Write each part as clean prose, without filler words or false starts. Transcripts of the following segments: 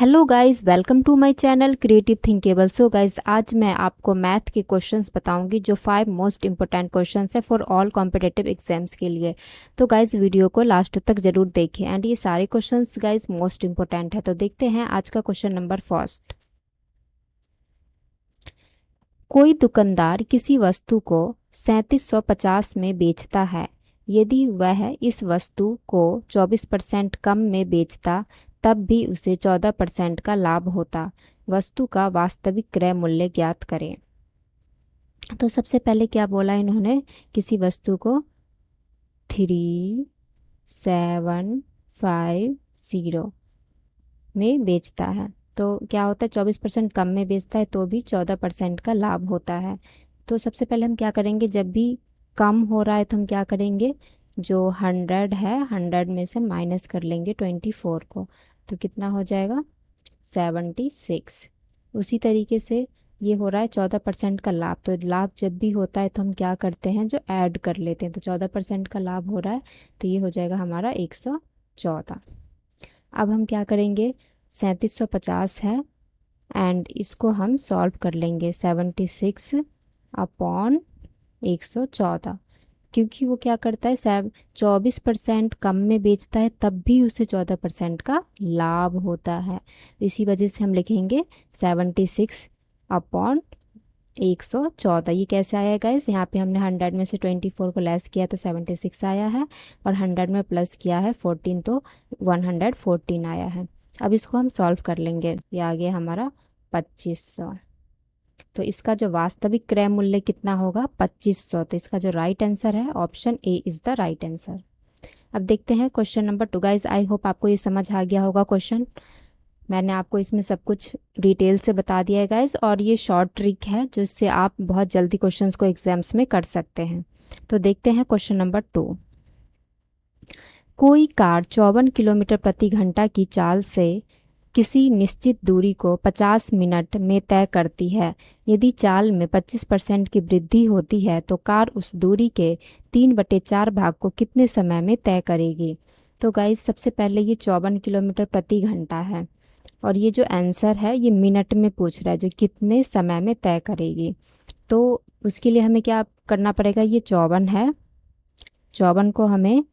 Hello guys, welcome to my channel creative thinkable. So guys, आज मैं आपको math के क्वेश्चंस बताऊंगी जो 5 मोस्ट इंपॉर्टेंट क्वेश्चंस है फॉर ऑल कॉम्पिटिटिव एग्जाम्स के लिए। तो गाइस, वीडियो को लास्ट तक जरूर देखें एंड ये सारे क्वेश्चंस गाइस मोस्ट इंपॉर्टेंट है। तो देखते हैं आज का क्वेश्चन नंबर फर्स्ट। कोई दुकानदार किसी वस्तु को 3750 में बेचता है। यदि वह इस वस्तु को 24% कम में बेचता तब भी उसे 14% का लाभ होता। वस्तु का वास्तविक क्रय मूल्य ज्ञात करें। तो सबसे पहले क्या बोला इन्होंने, किसी वस्तु को 3750 में बेचता है तो क्या होता है, 24% कम में बेचता है तो भी 14% का लाभ होता है। तो सबसे पहले हम क्या करेंगे, जब भी कम हो रहा है तो हम क्या करेंगे, जो 100 है 100 में से माइनस कर लेंगे 24 को, तो कितना हो जाएगा 76। उसी तरीके से ये हो रहा है 14% का लाभ। तो लाभ जब भी होता है तो हम क्या करते हैं, जो ऐड कर लेते हैं। तो 14% का लाभ हो रहा है तो ये हो जाएगा हमारा 114। अब हम क्या करेंगे, 3750 है एंड इसको हम सॉल्व कर लेंगे 76 अपॉन 114। क्योंकि वो क्या करता है, 24% कम में बेचता है तब भी उसे 14% का लाभ होता है। इसी वजह से हम लिखेंगे 76 अपॉन 114। ये कैसे आया गाइस, यहाँ पे हमने 100 में से 24 को लेस किया तो 76 आया है और 100 में प्लस किया है 14 तो 114 आया है। अब इसको हम सॉल्व कर लेंगे, ये आ गया हमारा 2500। तो इसका जो वास्तविक क्रय मूल्य कितना होगा, 2500। तो इसका जो राइट आंसर है option A is the right answer. अब देखते हैं क्वेश्चन नंबर 2। गाइस, आई होप आपको ये समझ आ गया होगा क्वेश्चन। मैंने आपको इसमें सब कुछ डिटेल से बता दिया है गाइस, और ये शॉर्ट ट्रिक है जिससे आप बहुत जल्दी क्वेश्चंस को एग्जाम्स में कर सकते हैं। तो देखते हैं क्वेश्चन नंबर 2। कोई कार 54 किलोमीटर प्रति घंटा की चाल से किसी निश्चित दूरी को 50 मिनट में तय करती है। यदि चाल में 25% की वृद्धि होती है तो कार उस दूरी के 3/4 भाग को कितने समय में तय करेगी। तो गाइस, सबसे पहले ये 54 किलोमीटर प्रति घंटा है और ये जो आंसर है ये मिनट में पूछ रहा है, जो कितने समय में तय करेगी। तो उसके लिए हमें क्या करना पड़ेगा, ये 54 है, 54 को हमें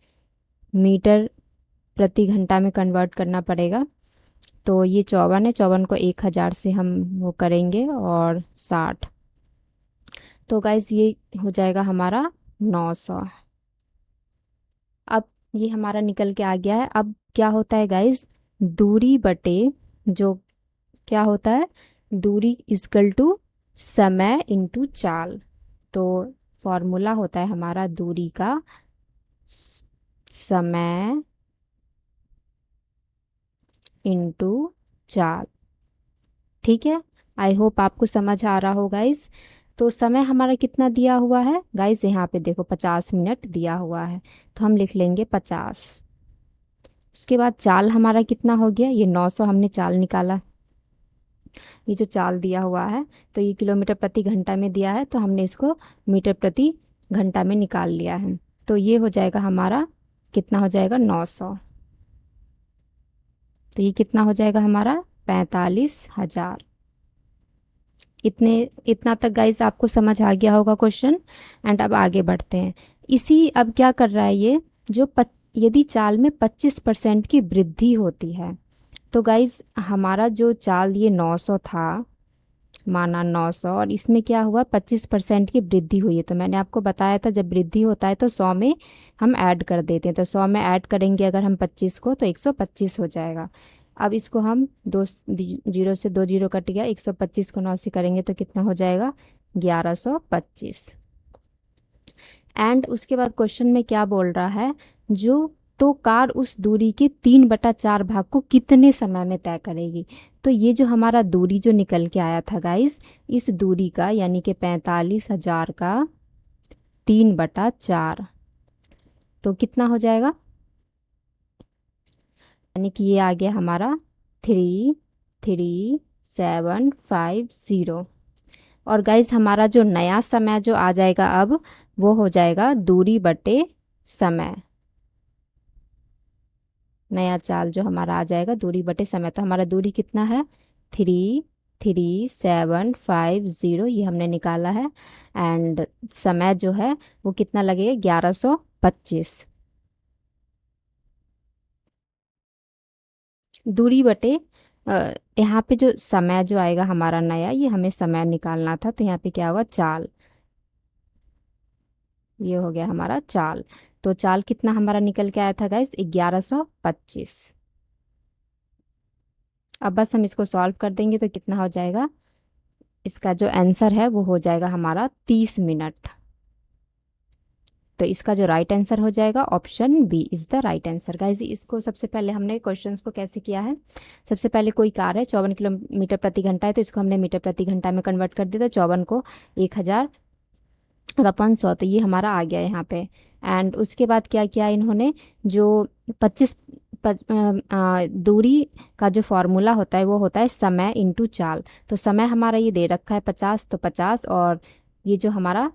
मीटर प्रति घंटा में कन्वर्ट करना पड़ेगा। तो ये 54 है, 54 को 1000 से हम वो करेंगे और 60। तो गाइस, ये हो जाएगा हमारा 900। अब ये हमारा निकल के आ गया है। अब क्या होता है गाइस, दूरी बटे जो क्या होता है, दूरी इजकल टू समय इंटू चाल। तो फॉर्मूला होता है हमारा दूरी का समय इंटू चाल। ठीक है, आई होप आपको समझ आ रहा होगा गाइस। तो समय हमारा कितना दिया हुआ है गाइस, यहाँ पे देखो 50 मिनट दिया हुआ है तो हम लिख लेंगे 50। उसके बाद चाल हमारा कितना हो गया, ये 900 हमने चाल निकाला। ये जो चाल दिया हुआ है तो ये किलोमीटर प्रति घंटा में दिया है तो हमने इसको मीटर प्रति घंटा में निकाल लिया है। तो ये हो जाएगा हमारा, कितना हो जाएगा 900। तो ये कितना हो जाएगा हमारा 45,000। इतना तक गाइस आपको समझ आ गया होगा क्वेश्चन। एंड अब आगे बढ़ते हैं। इसी अब क्या कर रहा है ये, यदि चाल में 25% की वृद्धि होती है। तो गाइस, हमारा जो चाल ये 900 था, माना 900, और इसमें क्या हुआ 25% की वृद्धि हुई है। तो मैंने आपको बताया था जब वृद्धि होता है तो 100 में हम ऐड कर देते हैं। तो 100 में ऐड करेंगे अगर हम 25 को तो 125 हो जाएगा। अब इसको हम दो जीरो से 2 जीरो कट गया, 125 को 9 से करेंगे तो कितना हो जाएगा 1125। एंड उसके बाद क्वेश्चन में क्या बोल रहा है, जो तो कार उस दूरी के 3/4 भाग को कितने समय में तय करेगी। तो ये जो हमारा दूरी जो निकल के आया था गाइस, इस दूरी का यानी कि 45,000 का 3/4 तो कितना हो जाएगा, यानी कि ये आ गया हमारा 33750। और गाइस, हमारा जो नया समय जो आ जाएगा अब, वो हो जाएगा दूरी बटे समय। नया चाल जो हमारा आ जाएगा दूरी बटे समय। तो हमारा दूरी कितना है, 33750, ये हमने निकाला है। एंड समय जो है वो कितना लगेगा, 1125। दूरी बटे यहाँ पे जो समय जो आएगा हमारा नया, ये हमें समय निकालना था, तो यहाँ पे क्या होगा, चाल। ये हो गया हमारा चाल। तो चाल कितना हमारा निकल के आया था गाइस, 1125। अब बस हम इसको सॉल्व कर देंगे तो कितना हो जाएगा, इसका जो आंसर है वो हो जाएगा हमारा 30 मिनट। तो इसका जो राइट आंसर हो जाएगा option B is the right answer. Guys इसको सबसे पहले हमने क्वेश्चंस को कैसे किया है, सबसे पहले कोई कार है 54 किलोमीटर प्रति घंटा है, तो इसको हमने मीटर प्रति घंटा में कन्वर्ट कर दिया, तो 54 को 1000 और अपन 100, तो ये हमारा आ गया यहाँ पे। एंड उसके बाद क्या किया इन्होंने, जो 25 दूरी का जो फॉर्मूला होता है वो होता है समय इंटू चाल। तो समय हमारा ये दे रखा है 50, तो 50, और ये जो हमारा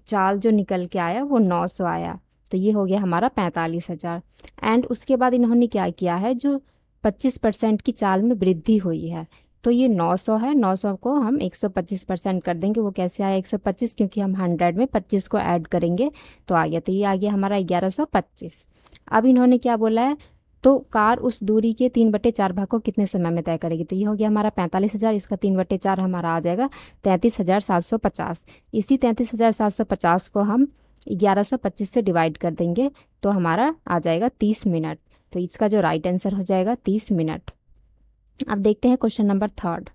चाल जो निकल के आया वो 900 आया, तो ये हो गया हमारा 45,000। एंड उसके बाद इन्होंने क्या किया है, जो 25% की चाल में वृद्धि हुई है, तो ये 900 है, 900 को हम 125% कर देंगे। वो कैसे आया 125, क्योंकि हम 100 में 25 को ऐड करेंगे तो आ गया, तो ये आ गया हमारा 1125। अब इन्होंने क्या बोला है, तो कार उस दूरी के 3/4 भाग को कितने समय में तय करेगी, तो ये हो गया हमारा 45,000, इसका 3/4 हमारा आ जाएगा 33,750। इसी 33,750 को हम 1125 से डिवाइड कर देंगे तो हमारा आ जाएगा 30 मिनट। तो इसका जो राइट आंसर हो जाएगा 30 मिनट। अब देखते हैं क्वेश्चन नंबर 3।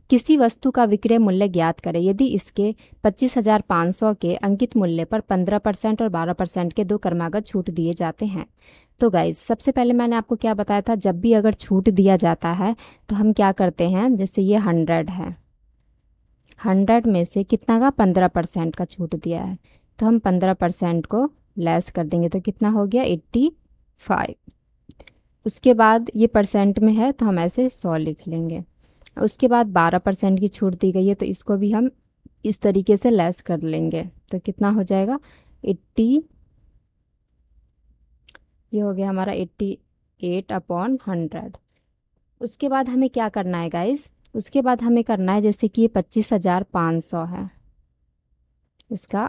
किसी वस्तु का विक्रय मूल्य ज्ञात करें यदि इसके 25,500 के अंकित मूल्य पर 15% और 12% के दो क्रमागत छूट दिए जाते हैं। तो गाइज सबसे पहले मैंने आपको क्या बताया था, जब भी अगर छूट दिया जाता है तो हम क्या करते हैं, जैसे ये 100 है, 100 में से कितना का 15% का छूट दिया है, तो हम 15% को लेस कर देंगे, तो कितना हो गया 85। उसके बाद ये परसेंट में है तो हम ऐसे 100 लिख लेंगे। उसके बाद 12% की छूट दी गई है, तो इसको भी हम इस तरीके से लेस कर लेंगे, तो कितना हो जाएगा 80। ये हो गया हमारा 88/100। उसके बाद हमें क्या करना है गाइस, उसके बाद हमें करना है, जैसे कि ये 25,500 है इसका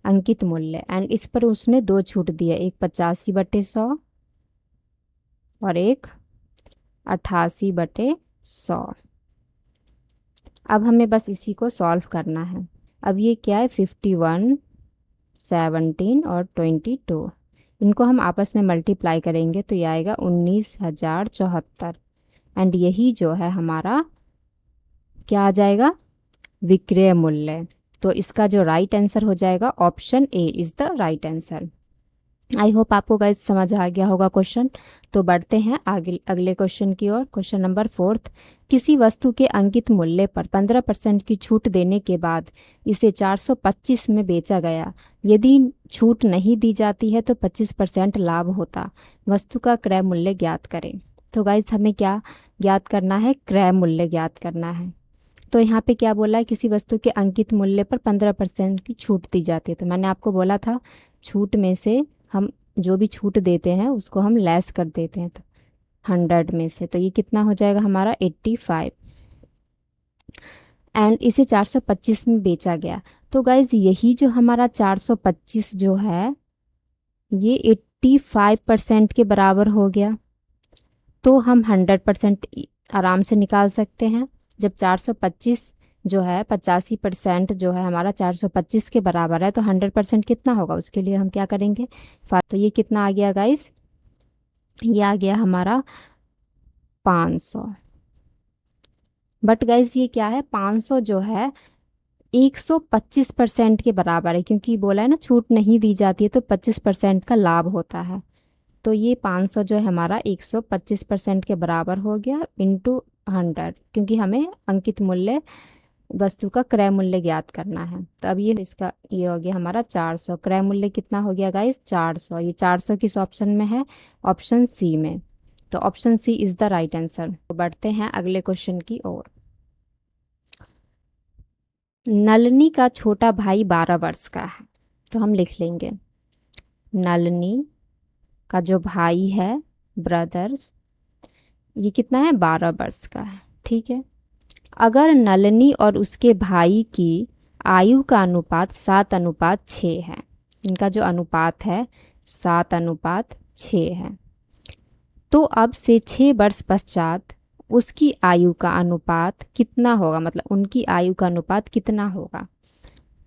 अंकित मूल्य, एंड इस पर उसने दो छूट दिए, एक 85/100 और एक 88/100। अब हमें बस इसी को सॉल्व करना है। अब ये क्या है, 51, 17 और 22, इनको हम आपस में मल्टीप्लाई करेंगे तो ये आएगा 19,074। एंड यही जो है हमारा क्या आ जाएगा, विक्रय मूल्य। तो इसका जो राइट आंसर हो जाएगा option A is the right answer. I hope आपको गाइस समझ आ गया होगा क्वेश्चन। तो बढ़ते हैं आगे अगले क्वेश्चन की ओर। Question number 4। किसी वस्तु के अंकित मूल्य पर 15% की छूट देने के बाद इसे 425 में बेचा गया, यदि छूट नहीं दी जाती है तो 25% लाभ होता। वस्तु का क्रय मूल्य ज्ञात करें। तो गाइस हमें क्या ज्ञात करना है, क्रय मूल्य ज्ञात करना है। तो यहाँ पे क्या बोला है, किसी वस्तु के अंकित मूल्य पर 15% की छूट दी जाती है, तो मैंने आपको बोला था छूट में से हम जो भी छूट देते हैं उसको हम लेस कर देते हैं, तो 100 में से, तो ये कितना हो जाएगा हमारा 85। एंड इसे 425 में बेचा गया। तो गाइज यही जो हमारा 425 जो है ये 85% के बराबर हो गया, तो हम 100% आराम से निकाल सकते हैं। जब 425 जो है 85% जो है हमारा 425 के बराबर है, तो 100% कितना होगा, उसके लिए हम क्या करेंगे, तो ये कितना आ गया गाइस, ये आ गया हमारा 500। बट गाइस ये क्या है, 500 जो है 125% के बराबर है, क्योंकि बोला है ना छूट नहीं दी जाती है तो 25% का लाभ होता है। तो ये 500 जो है हमारा 125% के बराबर हो गया इंटू 100, क्योंकि हमें अंकित मूल्य वस्तु का क्रय मूल्य ज्ञात करना है। तो अब ये इसका ये हो गया हमारा 400। क्रय मूल्य कितना हो गया गाइस, 400। ये 400 किस ऑप्शन में है, ऑप्शन सी में। तो option C is the right answer. तो बढ़ते हैं अगले क्वेश्चन की ओर। नलिनी का छोटा भाई 12 वर्ष का है, तो हम लिख लेंगे नलिनी का जो भाई है, ब्रदर्स, ये कितना है, 12 वर्ष का है। ठीक है। अगर नलिनी और उसके भाई की आयु का अनुपात 7:6 है, इनका जो अनुपात है 7:6 है, तो अब से 6 वर्ष पश्चात उसकी आयु का अनुपात कितना होगा, मतलब उनकी आयु का अनुपात कितना होगा।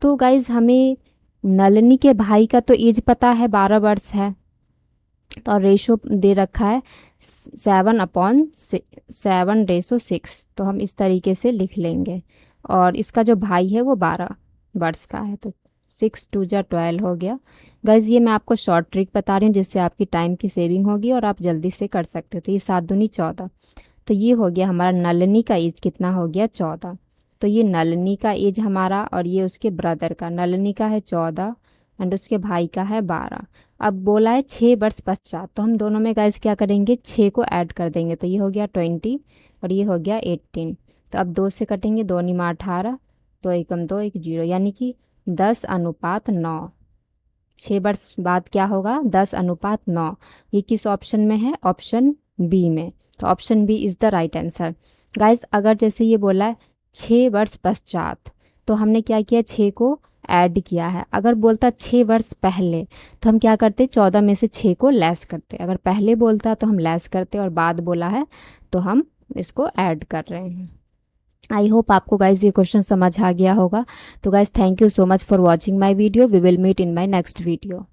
तो गाइज हमें नलिनी के भाई का तो एज पता है, 12 वर्ष है, तो रेशो दे रखा है 7/7/6, तो हम इस तरीके से लिख लेंगे। और इसका जो भाई है वो 12 वर्ष का है, तो 6×2 = 12 हो गया। गाइज ये मैं आपको शॉर्ट ट्रिक बता रही हूँ जिससे आपकी टाइम की सेविंग होगी और आप जल्दी से कर सकते हो। तो ये 7×2 = 14, तो ये हो गया हमारा नलिनी का एज कितना हो गया, 14। तो ये नलिनी का एज हमारा, और ये उसके ब्रदर का, नलिनी का है 14 एंड उसके भाई का है 12। अब बोला है 6 वर्ष पश्चात, तो हम दोनों में गाइस क्या करेंगे, 6 को ऐड कर देंगे, तो ये हो गया 20 और ये हो गया 18। तो अब 2 से कटेंगे, 2 × 18, 2 × 2 = 0, यानी कि 10:9। 6 वर्ष बाद क्या होगा, 10:9। ये किस ऑप्शन में है, ऑप्शन बी में। तो option B is the right answer. Guys अगर जैसे ये बोला है 6 वर्ष पश्चात, तो हमने क्या किया, 6 को ऐड किया है। अगर बोलता 6 वर्ष पहले, तो हम क्या करते, 14 में से 6 को लेस करते। अगर पहले बोलता तो हम लेस करते, और बाद बोला है तो हम इसको ऐड कर रहे हैं। आई होप आपको गाइज ये क्वेश्चन समझ आ गया होगा। तो guys thank you so much for watching my video. We will meet in my next video.